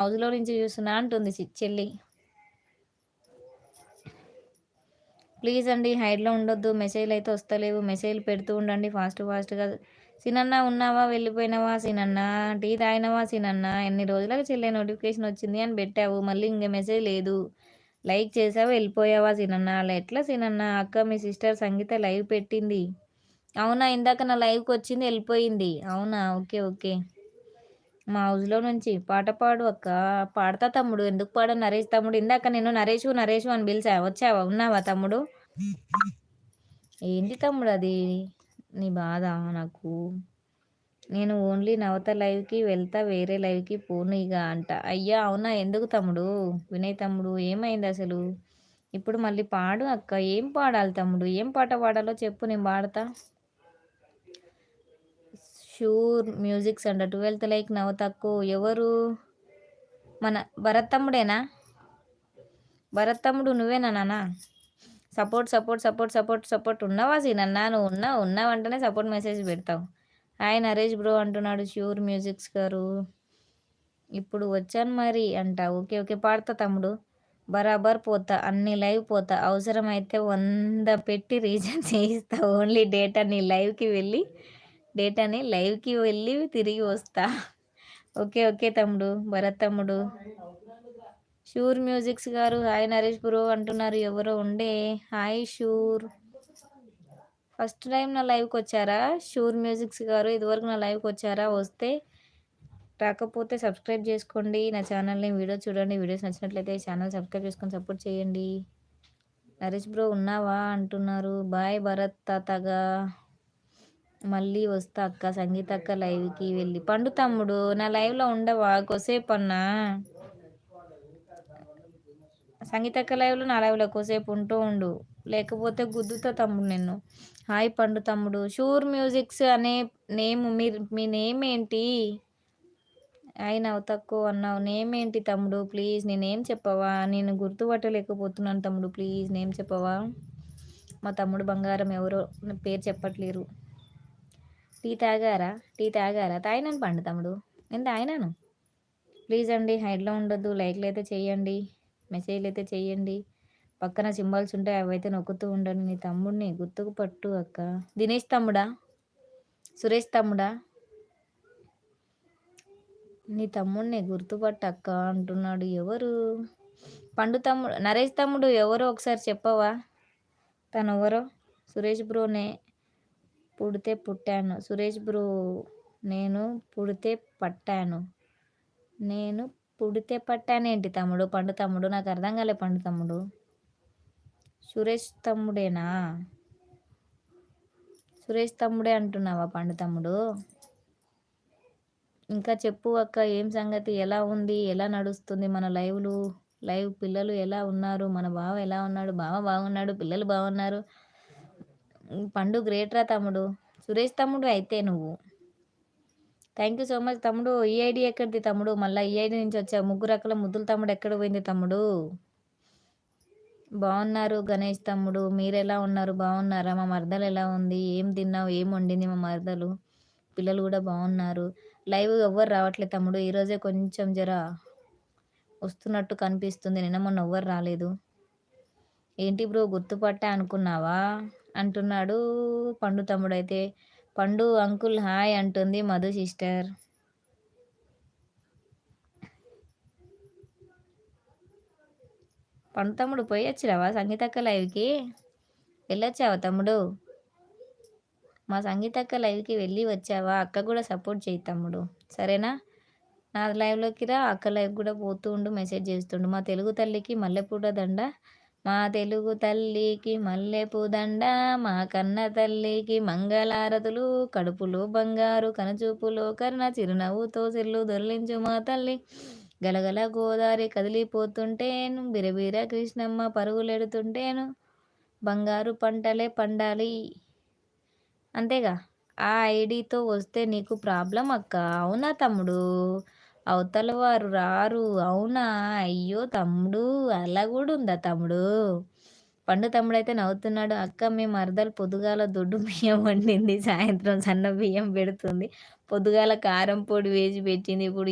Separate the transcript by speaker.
Speaker 1: హౌస్‌లో నుంచి చూస్తున్నా అంటుంది చెల్లి. ప్లీజ్ అండి హైడ్‌లో ఉండొద్దు. మెసేజ్‌లయితే వస్తలేవు. మెసేజ్‌లు పెడుతూ ఉండండి ఫాస్ట్‌గా. సీనన్న ఉన్నావా? వెళ్ళిపోయినావా సీనన్న? టీ తాగినవా సీనన్న? ఎన్ని రోజులకు చెల్లె నోటిఫికేషన్ వచ్చింది అని పెట్టావు. మళ్ళీ ఇంక మెసేజ్ లేదు. లైక్ చేసావు వెళ్ళిపోయావా సీనన్న? అలా ఎట్లా సీనన్న? అక్క మీ సిస్టర్ సంగీత లైవ్ పెట్టింది. అవునా? ఇందాక నా లైవ్‌కొచ్చింది ఎళ్ళిపోయింది. అవునా? ఓకే. మా హౌస్‌లో నుంచి పాట పాడు అక్క. పాడతా తమ్ముడు. ఎందుకు పాడను నరేష్ తమ్ముడు. ఇందాక నేను నరేషు అని పిలిచా. వచ్చావా? ఉన్నావా తమ్ముడు? ఏంటి తమ్ముడు అది? నీ బాధ నాకు. నేను ఓన్లీ నవత లైవ్‌కి వెళ్తా వేరే లైవ్‌కి పోను ఇగ అంట. అయ్యా! అవునా? ఎందుకు తమ్ముడు? వినయ్ తమ్ముడు ఏమైందసలు? ఇప్పుడు మళ్ళీ పాడు అక్క. ఏం పాడాలి తమ్ముడు? ఏం పాట పాడాలో చెప్పు నేను పాడతా. షూర్ మ్యూజిక్స్ అంట 12థ్ లైక్ నవతక్కు ఎవరు? మన భరత్ తమ్ముడేనా? భరత్ తమ్ముడు నువ్వేనా నాన్న? సపోర్ట్ ఉన్నావా సీనన్నా? నువ్వు ఉన్నావంటేనే సపోర్ట్ మెసేజ్ పెడతావు. హాయ్ నరేష్ బ్రో అంటున్నాడు ష్యూర్ మ్యూజిక్స్ గారు. ఇప్పుడు వచ్చాను మరి అంట. ఓకే. పాడతా తమ్ముడు. బరాబర్ పోతా. అన్ని లైవ్ పోతా. అవసరమైతే 100 పెట్టి రీఛార్జ్ చేయిస్తా. ఓన్లీ డేటాని లైవ్‌కి వెళ్ళి తిరిగి వస్తా. ఓకే తమ్ముడు. భరత్ తమ్ముడు. షూర్ మ్యూజిక్స్ గారు హాయ్ నరేష్ బ్రో అంటున్నారు ఎవరో ఉండే. Hi sure. ఫస్ట్ టైం నా లైవ్‌కి వచ్చారా? షూర్ మ్యూజిక్స్ గారు ఇదివరకు నా లైవ్‌కి వచ్చారా? వస్తే రాకపోతే సబ్స్క్రైబ్ చేసుకోండి నా ఛానల్‌ని. వీడియో చూడండి. వీడియోస్ నచ్చినట్లయితే ఛానల్ సబ్స్క్రైబ్ చేసుకొని సపోర్ట్ చేయండి. నరేష్ బ్రో ఉన్నావా అంటున్నారు. బాయ్ భరత్ తాతగా. మళ్ళీ వస్తా అక్క సంగీత అక్క లైవ్‌కి వెళ్ళి. పండు తమ్ముడు నా లైవ్‌లో ఉండవా? కొద్దిసేపన్నా. సంగీతక్క లైవ్‌లో నా లైవ్‌లో కొద్దిసేపు ఉంటూ ఉండు. లేకపోతే గుద్దుతా తమ్ముడు నిన్ను. హాయ్ పండు తమ్ముడు. షూర్ మ్యూజిక్స్ అనే మీ నేమ్ ఏంటి? హాయ్ నవతక్కు అన్నావు. నేమ్ ఏంటి తమ్ముడు ప్లీజ్ నేనేం చెప్పవా? నేను గుర్తుపట్టలేకపోతున్నాను తమ్ముడు ప్లీజ్ నేమ్ చెప్పవా? మా తమ్ముడు బంగారం ఎవరో పేరు చెప్పట్లేరు. టీ తాగారా? తాగినాను పండు తమ్ముడు. నేను తాగినాను. ప్లీజ్ అండి హైడ్‌లో ఉండొద్దు. లైక్‌లు అయితే చేయండి. మెసేజ్‌లు అయితే చేయండి. పక్కన సింబల్స్ ఉంటాయి అవైతే నొక్కుతూ ఉండండి. నీ తమ్ముడిని గుర్తుకు పట్టు అక్క. దినేష్ తమ్ముడా? సురేష్ తమ్ముడా? నీ తమ్ముడిని గుర్తుపట్టు అక్క అంటున్నాడు ఎవరు? పండు తమ్ముడు నరేష్ తమ్ముడు ఎవరో ఒకసారి చెప్పవా? తనెవరో? సురేష్ బ్రోనే పుడితే పుట్టాను. సురేష్ బ్రో నేను పుడితే పట్టాను. నేను పుడితే పట్టానేంటి తమ్ముడు? పండు తమ్ముడు నాకు అర్థం కాలే పండు తమ్ముడు. సురేష్ తమ్ముడేనా? సురేష్ తమ్ముడే అంటున్నావా పండు తమ్ముడు? ఇంకా చెప్పు అక్క ఏం సంగతి? ఎలా ఉంది? ఎలా నడుస్తుంది మన లైవ్ పిల్లలు ఎలా ఉన్నారు? మన బావ ఎలా ఉన్నాడు? బావ బాగున్నాడు. పిల్లలు బాగున్నారు. పండు గ్రేట్ రా తమ్ముడు. సురేష్ తమ్ముడు అయితే నువ్వు. థ్యాంక్ యూ సో మచ్ తమ్ముడు. ఈ ఐడి ఎక్కడిది తమ్ముడు? మళ్ళా ఈ ఐడి నుంచి వచ్చావు. ముగ్గురు అక్కల ముద్దుల తమ్ముడు ఎక్కడ పోయింది తమ్ముడు? బాగున్నారు గణేష్ తమ్ముడు. మీరెలా ఉన్నారు? బాగున్నారా? మా మరదలు ఎలా ఉంది? ఏం తిన్నావు? ఏం వండింది మా మరదలు? పిల్లలు కూడా బాగున్నారు. లైవ్ ఎవ్వరు రావట్లేదు తమ్ముడు. ఈరోజే కొంచెం వస్తున్నట్టు కనిపిస్తుంది. నిన్న మొన్న ఎవ్వరు రాలేదు. ఏంటి బ్రో గుర్తుపట్టా అనుకున్నావా? అంటున్నాడు పండు తమ్ముడైతే. పండు అంకుల్ హాయ్ అంటుంది మధు సిస్టర్. పండు తమ్ముడు పోయొచ్చిరావా సంగీతక్క లైవ్‌కి? వెళ్ళొచ్చావా తమ్ముడు? మా సంగీతక్క లైవ్‌కి వెళ్ళి వచ్చావా? అక్క కూడా సపోర్ట్ చేయి తమ్ముడు. సరేనా? నా లైవ్‌లోకి రా. అక్క లైవ్ కూడా పోతూ ఉండు. మెసేజ్ చేస్తుండు. మా తెలుగు తల్లికి మల్లెపూల దండ. మా తెలుగు తల్లికి మల్లెపూ దండ. మా కన్న తల్లికి మంగళారతులు. కడుపులో బంగారు కనుచూపులో కరుణ చిరునవ్వుతో సిర్లు దొర్లించు మా తల్లి. గలగల గోదారి కదిలిపోతుంటేను బిరబిర కృష్ణమ్మ పరుగులెడుతుంటేను బంగారు పంటలే పండాలి. అంతేగా. ఆ ఐడీతో వస్తే నీకు ప్రాబ్లమ్ అక్క. అవునా తమ్ముడు? అవతల వారు రారు. అవునా? అయ్యో తమ్ముడు అలా గూడా ఉందా తమ్ముడు? పండు తమ్ముడైతే నవ్వుతున్నాడు. అక్క మీ మరదలు పొద్దుగాల దొడ్డు బియ్యం వండింది. సాయంత్రం సన్న బియ్యం పెడుతుంది. పొద్దుగాల కారం పొడి వేసి పెట్టింది. ఇప్పుడు